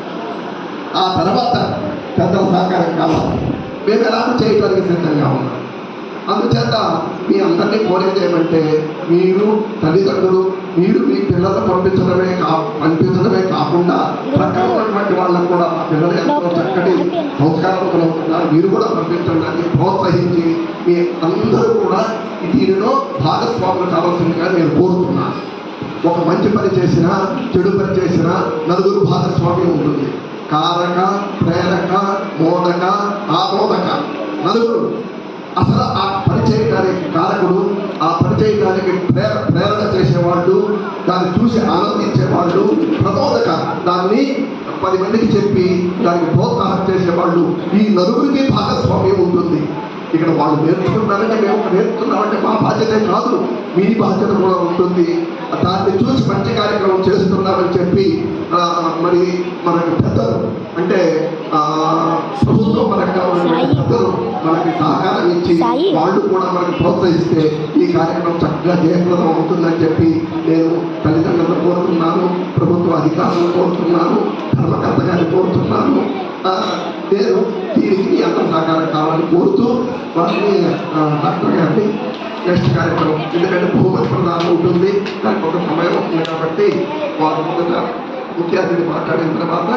[SPEAKER 6] ఆ తర్వాత పెద్దల సహకారం కావాలి. మేము ఎలాగో చేయడానికి సిద్ధంగా ఉన్నాం. అందుచేత మీ అందరినీ కోరేది ఏమంటే, మీరు తల్లిదండ్రులు మీరు మీ పిల్లలను పంపించడమే కాకుండా ప్రక్కన ఉన్నటువంటి వాళ్ళకు కూడా ఆ పిల్లలు ఎంతో చక్కటి సంస్కారవంతులు అవుతున్నారు, మీరు కూడా పంపించడానికి ప్రోత్సహించి మీ అందరూ కూడా దీనిలో భాగస్వాములు కావాల్సిందిగా నేను కోరుతున్నాను. ఒక మంచి పని చేసినా, చెడు పని చేసినా నలుగురు భాగస్వామ్యం ఉంటుంది. కారక, ప్రేరక, మోదక, ఆమోదక నలుగురు. అసలు ఆ పని చేయడానికి కారకుడు, ఆ పని చేయడానికి ప్రేరణ చేసేవాళ్ళు, దాన్ని చూసి ఆనందించేవాళ్ళు, ప్రబోధక దాన్ని 10 మందికి చెప్పి దానికి ప్రోత్సాహం చేసేవాళ్ళు, ఈ నలుగురికి భాగస్వామ్యం ఉంటుంది. ఇక్కడ వాళ్ళు నేర్చుకుంటారంటే మేము నేర్చుకున్నామంటే మా బాధ్యతే కాదు, మీ బాధ్యత కూడా ఉంటుంది. దాన్ని చూసి మంచి కార్యక్రమం చేస్తున్నామని చెప్పి మరి మనకు పెద్దలు అంటే ప్రభుత్వ పరంగా ఉన్నటువంటి పెద్దలు మనకి సహకారం ఇచ్చి వాళ్ళు కూడా మనకు ప్రోత్సహిస్తే ఈ కార్యక్రమం చక్కగా జయప్రదం అవుతుందని చెప్పి నేను తల్లిదండ్రులను కోరుతున్నాను, ప్రభుత్వ అధికారులను కోరుతున్నాను, ధర్మకర్త గారిని కోరుతున్నాను. నేను దీనికి మీ అందరూ సహకారం కావాలని కోరుతూ వారిని డాక్టర్ గారిని నెక్స్ట్ కార్యక్రమం, ఎందుకంటే బహుమతి ప్రదానం ఉంటుంది, దానికి ఒక సమయం ఉంటుంది కాబట్టి వారు మొదట ముఖ్య అతిథి మాట్లాడిన తర్వాత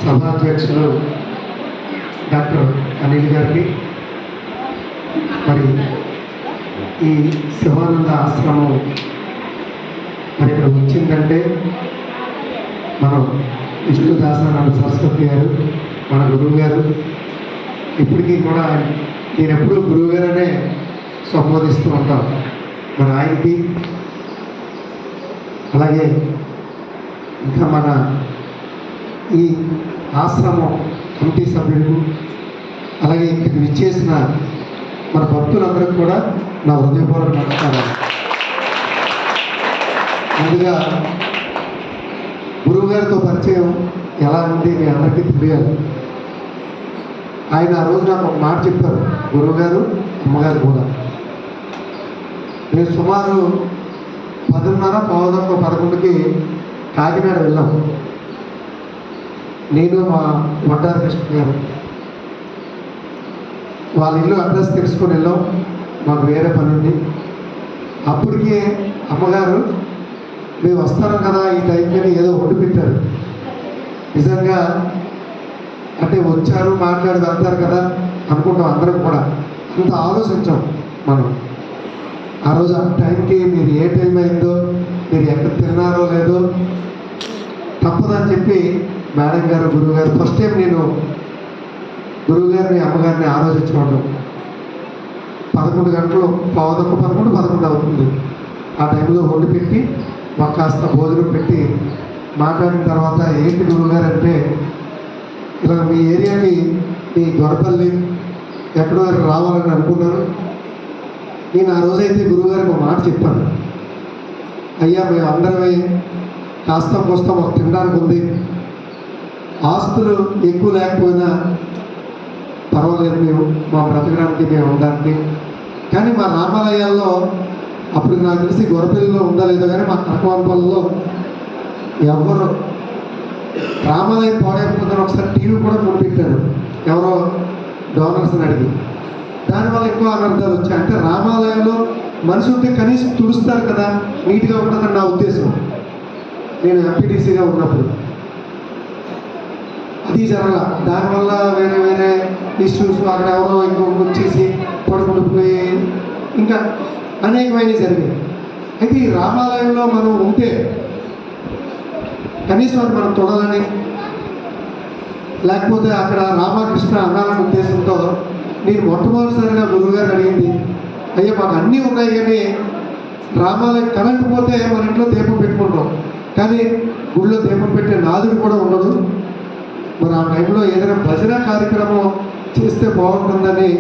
[SPEAKER 7] సభాధ్యక్షులు డాక్టర్ అనిల్ గారికి, మరి ఈ శివానంద ఆశ్రమం మరి ఇక్కడ వచ్చిందంటే మనం విష్ణుదాసానంద సరస్వతి గారు మన గురువు గారు, ఇప్పటికీ కూడా నేను ఎప్పుడూ గురువు గారనే సంబోధిస్తూ ఉంటాం. మరి ఆయనకి అలాగే ఇంకా మన ఈ ఆశ్రమం కమిటీ సభ్యులకు, అలాగే ఇక్కడికి విచ్చేసిన మన భక్తులందరికీ కూడా నా హృదయపూర్వక నమస్కారాలు. ముందుగా గురువుగారితో పరిచయం ఎలా ఉంది మీ అందరికీ తెలియాలి. ఆయన ఆ రోజు నాకు ఒక మాట చెప్పారు, గురువుగారు అమ్మగారు కూడా. నేను సుమారు 10:30, 11కి కాకినాడ వెళ్ళాం. నేను మా వడ్డారి కృష్ణ గారు వాళ్ళ ఇల్లు అడ్రస్ తెలుసుకొని వెళ్ళాం. మాకు వేరే పని ఉంది. అప్పటికే అమ్మగారు మేము వస్తాను కదా ఈ టైంకి ఏదో వండి పెట్టారు. నిజంగా అంటే వచ్చారు మాట్లాడి వెళ్తారు కదా అనుకుంటాం అందరం కూడా. అంత ఆలోచించాం మనం. ఆ రోజు ఆ టైంకి మీరు ఏ టైం అయిందో, మీరు ఎక్కడ తిన్నారో లేదో తప్పదని చెప్పి మేడం గారు, గురువు గారు ఫస్ట్ టైం నేను గురువు గారిని, అమ్మగారిని ఆలోచించుకోవడం. 11 గంటలు, 11 అవుతుంది. ఆ టైంలో వండి పెట్టి మాకు కాస్త భోజనం పెట్టి మాట్లాడిన తర్వాత, ఏంటి గురువుగారు అంటే, ఇలా మీ ఏరియాకి మీ గొడపల్లి ఎక్కడో రావాలని అనుకున్నాను. నేను ఆ రోజైతే గురువుగారికి ఒక మాట చెప్పాను, అయ్యా మేము అందరమే కాస్త కోస్త మాకు తినడానికి ఉంది, ఆస్తులు ఎక్కువ లేకపోయినా పర్వాలేదు, మేము మా బ్రతకడానికి మేము ఉండడానికి. కానీ మా రామాలయాల్లో అప్పుడు నాకు తెలిసి గొరపల్లిలో ఉందా లేదో కానీ మా కనకవాన్పల్లిలో ఎవరు రామాలయం పాడైపోతుందని ఒకసారి టీవీ కూడా కొనిపెట్టారు, ఎవరో డోనర్స్ని అడిగి. దానివల్ల ఎక్కువ అనర్థాలు వచ్చాయి. అంటే రామాలయంలో మనిషి ఉంటే కనీసం తుడుస్తారు కదా, నీట్గా ఉంటుందని నా ఉద్దేశం. నేను ఎంపీటీసీగా ఉన్నప్పుడు అది జరగల. దానివల్ల వేరే వేరే ఇష్యూస్, అక్కడ ఎవరో ఇంకొకటి వచ్చేసి పడుకుంటుపోయి ఇంకా అనేకమైనవి జరిగాయి. అయితే ఈ రామాలయంలో మనం ఉంటే కనీసం అది మనం తొడాలని, లేకపోతే అక్కడ రామకృష్ణ అనాలనే ఉద్దేశంతో నేను మొట్టమొదటిసారిగా గురువుగారు అడిగింది, అయ్యా మాకు అన్నీ ఉన్నాయి కానీ రామాలయం కరెంట్ పోతే మన ఇంట్లో దీపం పెట్టుకుంటాం, కానీ గుళ్ళో దీపం పెట్టే నాదుడు కూడా ఉండదు. మరి ఆ టైంలో ఏదైనా భజన కార్యక్రమం చేస్తే బాగుంటుందని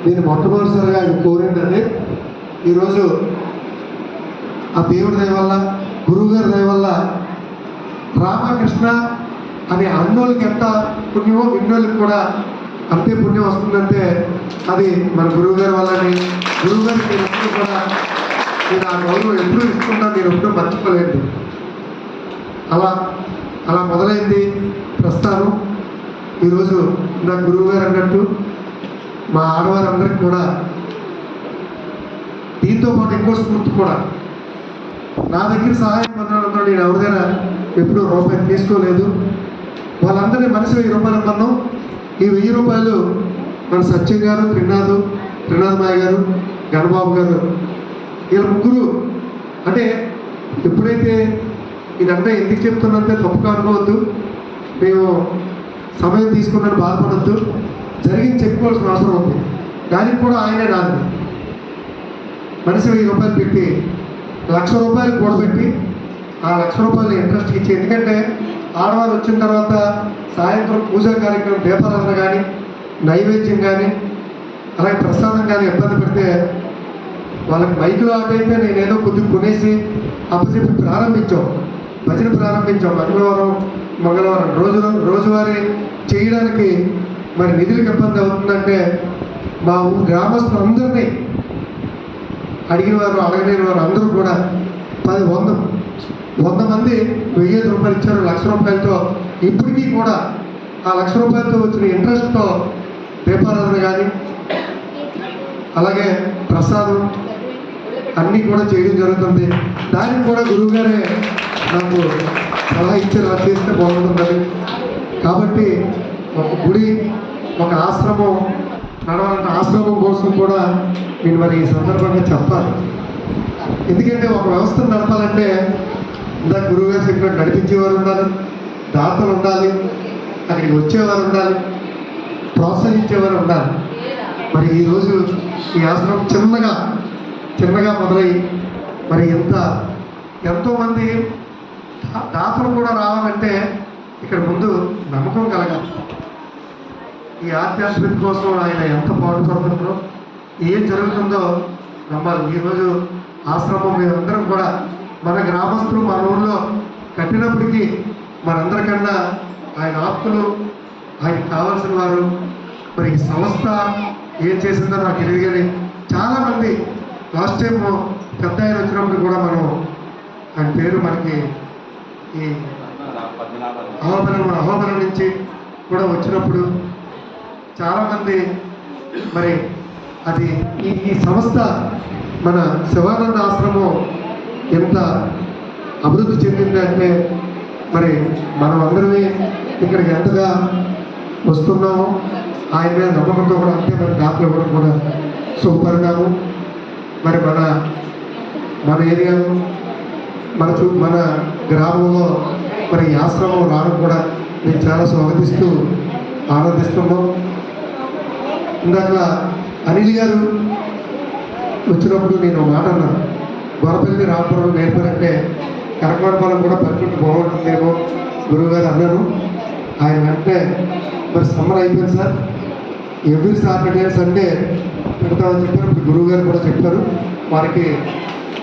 [SPEAKER 7] నేను మొట్టమొదటిసారిగా ఆయన కోరిందండి. ఈరోజు ఆ దేవుడి దయ వల్ల, గురువుగారి దయ వల్ల రామకృష్ణ అనే అన్నోళ్ళకి ఎంత పుణ్యమో విన్నోళ్ళకి కూడా అంతే పుణ్యం వస్తుందంటే అది మన గురువుగారి వల్లని. గురువుగారికి నేను ఎప్పుడు కూడా నేను ఆ గౌరవం ఎప్పుడు ఇస్తున్నాను, నేను ఎప్పుడూ మర్చిపోలేదు. అలా మొదలైంది ప్రస్థానం. ఈరోజు నా గురువుగారు అన్నట్టు మా ఆడవారందరికీ కూడా దీంతో పాటు ఇంకో స్ఫూర్తి కూడా, నా దగ్గర సహాయం పొందడంతో నేను ఎవరిదైనా ఎప్పుడూ రూపాయి తీసుకోలేదు. వాళ్ళందరినీ మనిషి 1000 రూపాయలు పొందాం. ఈ 1000 రూపాయలు మన సత్యం గారు, త్రినాథమాయ గారు, గణబాబు గారు, వీళ్ళ ముగ్గురు. అంటే ఎప్పుడైతే ఇదంతా ఎందుకు చెప్తున్నంటే తప్పుగా అనుకోవద్దు, మేము సమయం తీసుకున్నట్టు బాధపడద్దు, జరిగింది చెప్పుకోవాల్సిన అవసరం ఉంది. దానికి కూడా ఆయనే రాదు. మనిషి 1000 రూపాయలు పెట్టి 1,00,000 రూపాయలు కూడబెట్టి ఆ 1,00,000 రూపాయలు ఇంట్రెస్ట్ ఇచ్చి, ఎందుకంటే ఆడవారు వచ్చిన తర్వాత సాయంత్రం పూజా కార్యక్రమం, దీపారాధన కానీ, నైవేద్యం కానీ, అలాగే ప్రసాదం కానీ ఇబ్బంది పెడితే వాళ్ళకి మైకులో ఆటైతే నేనేదో కొద్దిగా కొనేసి అప్పచెప్పి భజన ప్రారంభించాం. మంగళవారం రోజువారీ చేయడానికి మరి నిధులకు ఇబ్బంది అవుతుందంటే మా గ్రామస్తులు అందరినీ అడిగిన వారు, అడగలేని వారు అందరూ కూడా 100 మంది 1000 రూపాయలు ఇచ్చారు. 1,00,000 రూపాయలతో ఇప్పటికీ కూడా ఆ 1,00,000 రూపాయలతో వచ్చిన ఇంట్రెస్ట్తో దీపారాధన కానీ, అలాగే ప్రసాదం అన్నీ కూడా చేయడం జరుగుతుంది. దానికి కూడా గురువుగారే నాకు సలహా ఇచ్చారు, అలా చేస్తే బాగుంటుందని. కాబట్టి ఒక గుడి, ఒక ఆశ్రమం నడవాలంటే ఆశ్రమం కోసం కూడా నేను మరి ఈ సందర్భంగా చెప్పాలి. ఎందుకంటే ఒక వ్యవస్థను నడపాలంటే ఇందాక గురువుగారు చెప్పినట్టు నడిపించేవారు ఉండాలి, దాతలు ఉండాలి, అక్కడికి వచ్చేవారు ఉండాలి, ప్రోత్సహించేవారు ఉండాలి. మరి ఈరోజు ఈ ఆశ్రమం చిన్నగా మొదలై మరి ఎంతోమంది దాతలు కూడా రావాలంటే ఇక్కడ ముందు నమ్మకం కలగాలి. ఈ ఆధ్యాత్మిక కోసం ఆయన ఎంత పాటుపడుతుందో, ఏం జరుగుతుందో నమ్మాలి. ఈరోజు ఆశ్రమం మేమందరం కూడా మన గ్రామస్తులు మన ఊళ్ళో కట్టినప్పటికీ మనందరికన్నా ఆయన ఆప్తులు, ఆయనకు కావాల్సిన వారు. మరి ఈ సంస్థ ఏం చేసిందో నాకు తెలియదు కానీ చాలామంది లాస్ట్ టైం పెద్ద ఆయన వచ్చినప్పుడు కూడా మనం ఆయన పేరు మనకి ఈ అహోబలం నుంచి కూడా వచ్చినప్పుడు చాలామంది మరి అది ఈ సంస్థ మన శివానంద ఆశ్రమం ఎంత అభివృద్ధి చెందిందంటే మరి మనం అందరమే ఇక్కడికి ఎంతగా వస్తున్నాము. ఆయన మీద నమ్మకంతో కూడా అంతే మరి దాంట్లో కూడా శుభపరిణామం. మరి మన ఏరియాలో మన గ్రామంలో మరి ఈ ఆశ్రమం రావడం కూడా మేము చాలా స్వాగతిస్తూ ఆనందిస్తున్నాం. ఇందాక అనిల్ గారు వచ్చినప్పుడు నేను మాట అన్నాను, గొరపల్లి రామపురం నేర్పారంటే కరకవాడపాలెం కూడా పరిస్థితి బాగుంటుందేమో గురువు గారు అన్నారు. ఆయన వెంటనే మరి సమ్మర్ అయిపోయింది సార్, ఎవ్రీ సాటర్డే సండే పెడతామని చెప్పారు. ఇప్పుడు గురువు గారు కూడా చెప్పారు, వారికి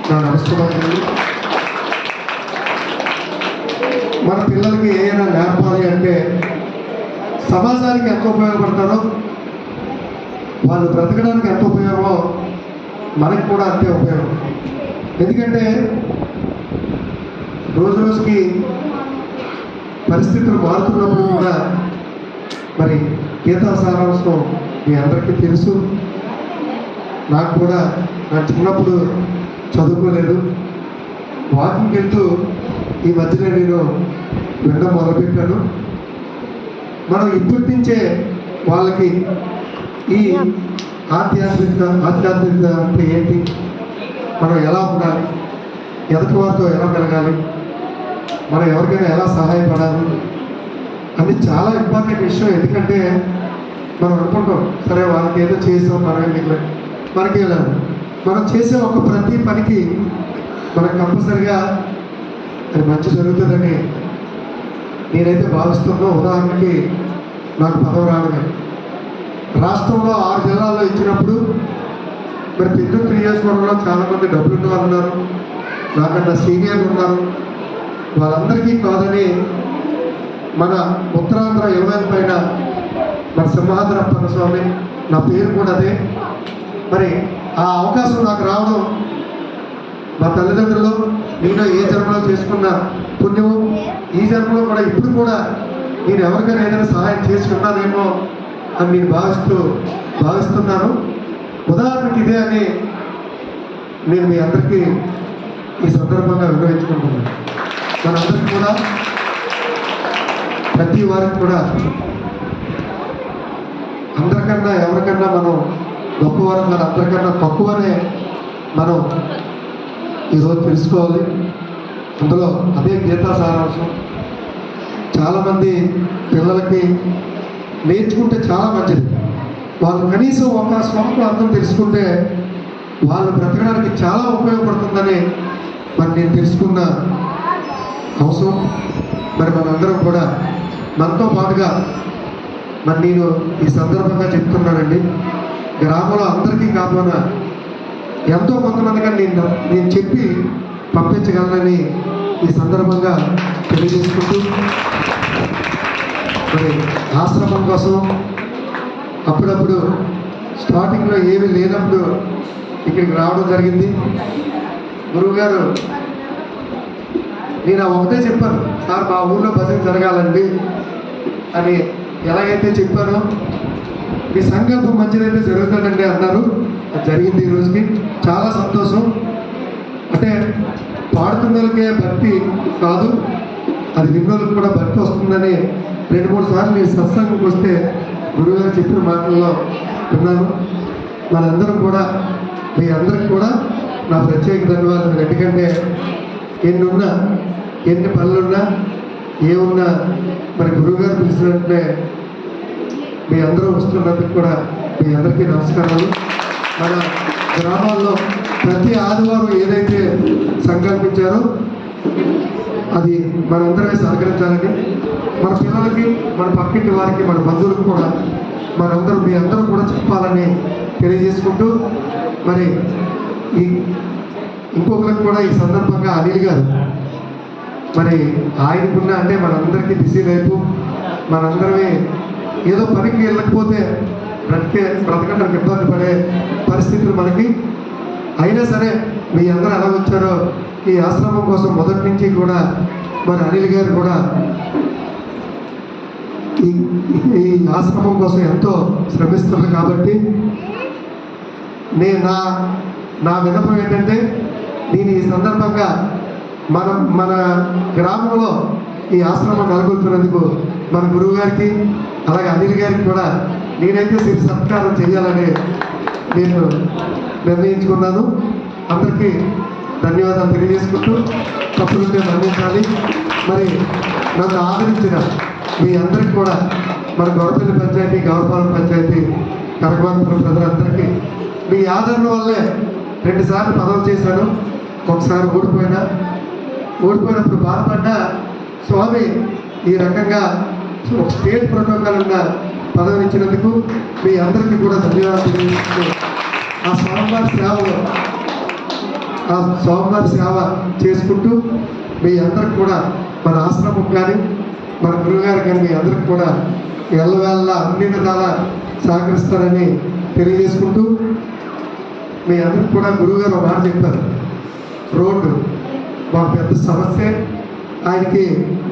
[SPEAKER 7] నా నమస్కారాలు. మన పిల్లలకి ఏదైనా నేర్పాలి అంటే సమాజానికి ఎంత ఉపయోగపడతారో, వాళ్ళు బ్రతకడానికి ఎంత ఉపయోగమో మనకి కూడా అంతే ఉపయోగం. ఎందుకంటే రోజు రోజుకి పరిస్థితులు మారుతున్నప్పుడు కూడా మరి గీతా సారాంశం మీ అందరికీ తెలుసు. నాకు కూడా నా చిన్నప్పుడు చదువుకోలేదు, వాకింగ్ వెళ్తూ ఈ మధ్యనే నేను వినడం మొదలుపెట్టాను. మనం ఇప్పటి నుంచే వాళ్ళకి ఈ ఆధ్యాత్మికత అంటే ఏంటి, మనం ఎలా ఉండాలి, ఎదుటి వారితో ఎలా పెరగాలి, మనం ఎవరికైనా ఎలా సహాయపడాలి అది చాలా ఇంపార్టెంట్ విషయం. ఎందుకంటే మనం అనుకుంటాం సరే వాళ్ళకి ఏదో చేసాం మనకి మనం చేసే ఒక ప్రతి పనికి మనకు కంపల్సరిగా అది మంచి జరుగుతుందని నేనైతే భావిస్తున్నా. ఉదాహరణకి నాకు పదవి రావడమే, రాష్ట్రంలో 6 జిల్లాల్లో ఇచ్చినప్పుడు మరి పెద్దూరు నియోజకవర్గంలో చాలామంది డబ్బులు వాళ్ళు ఉన్నారు, నాకన్నా సీనియర్లు ఉన్నారు. వాళ్ళందరికీ కాదని మన ఉత్తరాంధ్ర 20 పైన మన సింహాద్రప్పన్న స్వామి, నా పేరు కూడా అదే. మరి ఆ అవకాశం నాకు రావడం మా తల్లిదండ్రులు నేను ఏ జన్మలో చేసుకున్న పుణ్యము, ఈ జన్మలో కూడా ఇప్పుడు కూడా నేను ఎవరికైనా ఏదైనా సహాయం చేసుకున్నానేమో అని నేను భావిస్తున్నాను. ఉదాహరణకి ఇదే అని నేను మీ అందరికీ ఈ సందర్భంగా వివరించుకుంటున్నాను. మనందరికీ కూడా ప్రతి వారికి కూడా అందరికన్నా ఎవరికన్నా మనం గొప్పవారు, మన అందరికన్నా తక్కువనే మనం ఈరోజు తెలుసుకోవాలి. అందులో అదే గీతా సారాంశం. చాలామంది పిల్లలకి నేర్చుకుంటే చాలా మంచిది. వాళ్ళు కనీసం ఒక శ్లోకం అర్థం తెలుసుకుంటే వాళ్ళు బ్రతకడానికి చాలా ఉపయోగపడుతుందని మరి నేను తెలుసుకున్న అవసరం. మరి మనందరం కూడా మనతో పాటుగా మరి నేను ఈ సందర్భంగా చెప్తున్నానండి, గ్రామంలో అందరికీ కాకుండా ఎంతో కొంతమందిగా నేను చెప్పి పంపించగలనని ఈ సందర్భంగా తెలియజేసుకుంటూ మరి ఆశ్రమం కోసం అప్పుడప్పుడు స్టార్టింగ్లో ఏమీ లేనప్పుడు ఇక్కడికి రావడం జరిగింది. గురువుగారు నేను ఒకటే చెప్పాను, సార్ మా ఊళ్ళో భజన జరగాలండి అని ఎలాగైతే చెప్పానో మీ సంకల్పం మంచిదైతే జరుగుతుందండి అన్నారు. అది జరిగింది. ఈ రోజుకి చాలా సంతోషం. అంటే పాడుతున్నోళ్ళకే భక్తి కాదు, అది విన్నోళ్ళకి కూడా భక్తి వస్తుందని 2-3 సార్లు నేను సత్సంగంకి వస్తే గురువుగారు చెప్పిన మాటల్లో విన్నాను. మనందరం కూడా మీ అందరికి కూడా నా ప్రత్యేక ధన్యవాదాలు. ఎందుకంటే ఎన్ని పనులున్నా ఏమున్నా మరి గురువుగారు పిలిచినట్లే మీ అందరూ వస్తున్నందుకు కూడా మీ అందరికీ నమస్కారాలు. మన గ్రామాల్లో ప్రతి ఆదివారం ఏదైతే సంకల్పించారో అది మనందరమే సహకరించాలని, మన పిల్లలకి, మన పక్కింటి వారికి, మన బంధువులకు కూడా మీ అందరూ కూడా చెప్పాలని తెలియజేసుకుంటూ మరి ఇంకొకరికి కూడా ఈ సందర్భంగా అనిల్ గారు మరి ఆయనకున్న అంటే మనందరికీ బిజీ లైఫ్, మనందరమే ఏదో పనికి వెళ్ళకపోతే బ్రతకడానికి ఇబ్బంది పడే పరిస్థితులు మనకి. అయినా సరే మీ అందరూ ఎలా వచ్చారో ఈ ఆశ్రమం కోసం మొదటి నుంచి కూడా మరి అనిల్ గారు కూడా ఈ ఆశ్రమం కోసం ఎంతో శ్రమిస్తున్నారు. కాబట్టి నా విన్నపం ఏంటంటే, నేను ఈ సందర్భంగా మన గ్రామంలో ఈ ఆశ్రమం నెలకొల్పినందుకు మన గురువు గారికి అలాగే అనిల్ గారికి కూడా నేనైతే శిర సత్కారం చేయాలని నేను నిర్ణయించుకున్నాను. అందరికీ ధన్యవాదాలు తెలియజేసుకుంటూ తప్పులుంటే మన్నించాలి. మరి నన్ను ఆదరించిన మీ అందరికి కూడా మన గౌరపల్లి పంచాయతీ, గౌరపాలెం పంచాయతీ, కనకవానపురం ప్రజలందరికీ మీ ఆదరణ వల్లే 2 సార్లు పదవి చేశాను. ఒకసారి ఓడిపోయినప్పుడు బాధపడ్డా స్వామి ఈ రకంగా ఒక స్టేట్ ప్రోటోకాల్ ఉన్న పదవిని ఇచ్చినందుకు మీ అందరికీ కూడా ధన్యవాదాలు తెలియజేస్తూ ఆ స్వామివారి సేవ చేసుకుంటూ మీ అందరికి కూడా మన ఆశ్రమం కానీ మన గురువుగారు కానీ మీ అందరికి కూడా ఎల్లవేళ అన్ని విధాల సహకరిస్తారని తెలియజేసుకుంటూ మీ అందరికి కూడా గురువుగారు ఒక మాట చెప్పారు. రోడ్డు మాకు పెద్ద సమస్య, ఆయనకి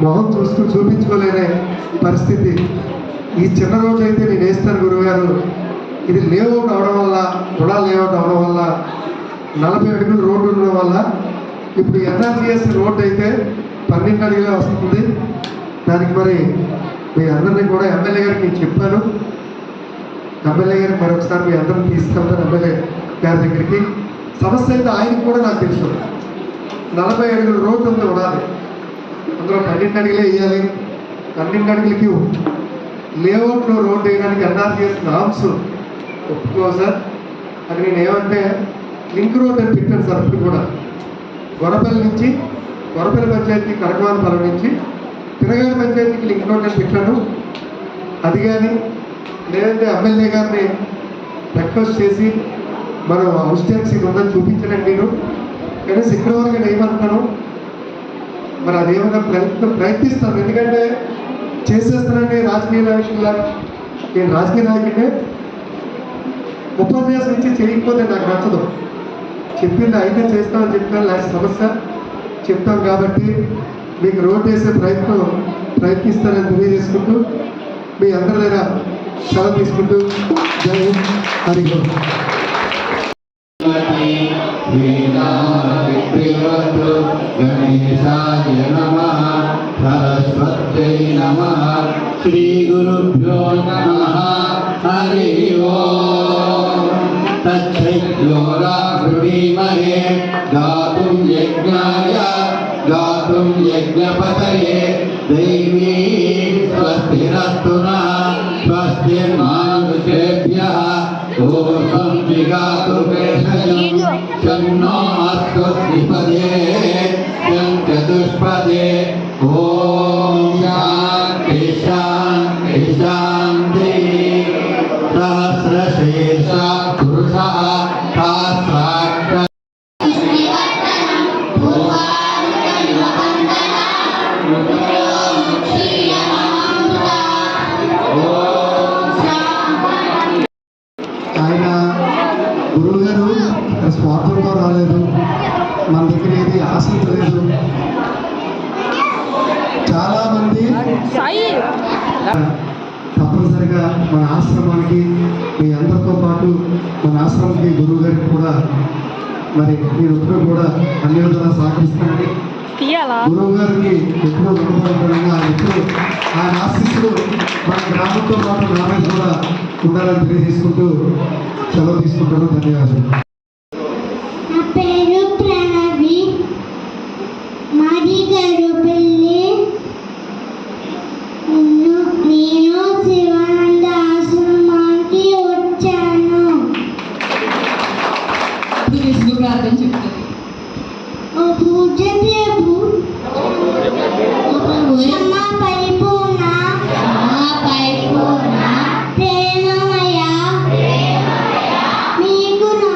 [SPEAKER 7] మొహం చూపించుకోలేని పరిస్థితి. ఈ చిన్న రోడ్డు అయితే నేను వేస్తాను గురువుగారు, ఇది లేఅవుట్ అవడం వల్ల లేఅవుట్ అవడం వల్ల 40 అడుగుల రోడ్డు ఉండడం వల్ల ఇప్పుడు ఎన్ఆర్జీఎస్ రోడ్డు అయితే 12 అడుగులే వస్తుంది. దానికి మరి మీ అందరినీ కూడా ఎమ్మెల్యే గారికి నేను చెప్పాను. ఎమ్మెల్యే గారికి మరొకసారి మీ అందరిని తీసుకెళ్తాను ఎమ్మెల్యే గారి దగ్గరికి. సమస్య అయితే ఆయనకి కూడా నాకు తెలుసు. 40 అడుగుల రోడ్డు ఉంది ఉండాలి, అందులో 12 అడుగులే వేయాలి. 12 అడుగులకి లేఅవుట్లో రోడ్డు వేయడానికి ఎన్ఆర్జీఎస్ నామ్స్ ఒప్పుకో సార్. అది నేను ఏమంటే లింక్ రోడ్ అని పెట్టాను సార్. ఇప్పుడు కూడా గొడపల్లి పంచాయతీ, కనకవానపాలెం నుంచి తిరగాడి పంచాయతీకి లింక్ రోడ్ అని పెట్టాను. అది కానీ లేదంటే ఎమ్మెల్యే గారిని రిక్వెస్ట్ చేసి మనం హౌస్ ట్యాక్స్ ఇది ఉందని చూపించలేండి నేను, కనీసం ఇక్కడ వరకు నేను ఏమంటాను మరి అదేమైనా ప్రయత్నిస్తాను. ఎందుకంటే చేసేస్తానంటే రాజకీయ నాయకులా, నేను రాజకీయ నాయకుడే. ఉపన్యాసం ఇచ్చి చేయకపోతే నాకు నచ్చదు. చెప్పింది అయితే చేస్తామని చెప్తాను, లాంటి సమస్య చెప్తాం కాబట్టి మీకు రోడ్ వేసే ప్రయత్నిస్తానని తెలియజేసుకుంటూ మీ అందరి దగ్గర సెలవు తీసుకుంటూ జై హింద్, హరి ఓం.
[SPEAKER 3] గణేశాయ నమః, సరస్వత్యై నమః, శ్రీ గురుభ్యో నమః, హరి ఓం. తచ్చైత్యోరాగృణీమహే గాతుం యజ్ఞపతయే దైవీ స్వస్తిరస్తు నః, స్వస్తిర్మానుషేభ్యః ఓం విగాతు భేషజం శన్నో అస్తు ద్విపదే శం చతుష్పదే. ఓం శాంతి శాంతి శాంతి. సహస్రశీర్ష పురుషః సహస్రాక్ష
[SPEAKER 7] ఆయన గురువుగారు ఇక్కడ స్వార్థంతో రాలేదు, మన దగ్గర ఏది ఆశించలేదు. చాలామంది తప్పనిసరిగా మన ఆశ్రమానికి, మీ అందరితో పాటు మన ఆశ్రమానికి గురువుగారికి కూడా మరి మీరు ఎప్పుడూ కూడా అన్ని విధాలా సహకరిస్తానని, గురువు గారికి ఎప్పుడూ రుణపడతానని, ఆయన ఆశీస్సులు మన గ్రామంతో పాటు నా మీద కూడా ఉండాలని తెలియజేసుకుంటూ సెలవు తీసుకుంటాను. ధన్యవాదాలు.
[SPEAKER 5] నా పేరు ప్రణవి, మాది గరుపల్లి. నేను శివానంద ఆశ్రమానికి వచ్చాను.
[SPEAKER 8] ప్రార్థన చెప్తుంది.
[SPEAKER 5] ఓ పూజ ప్రభు, క్షమా పరిపూర్ణ, ప్రేమమయ, మీకు నా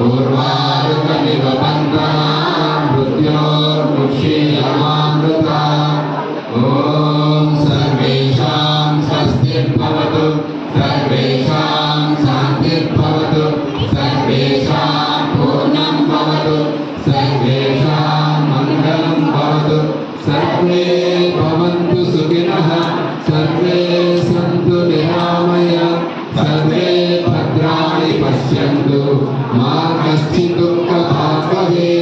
[SPEAKER 3] ऊर्वारुकमिव बन्धा मृत्योर्मुक्षीयमामृता ॐ सर्वेषां स्वस्तिर्भवतु सर्वेषां शान्तिर्भवतु सर्वेषां पूर्णं भवतु सर्वेषां मङ्गलं भवतु सर्वे भवन्तु सुखिनः सर्वे सन्तु निरामया सर्वे भद्राणि पश्यन्तु मा कश्चित् दुःखभाग् भवेत्।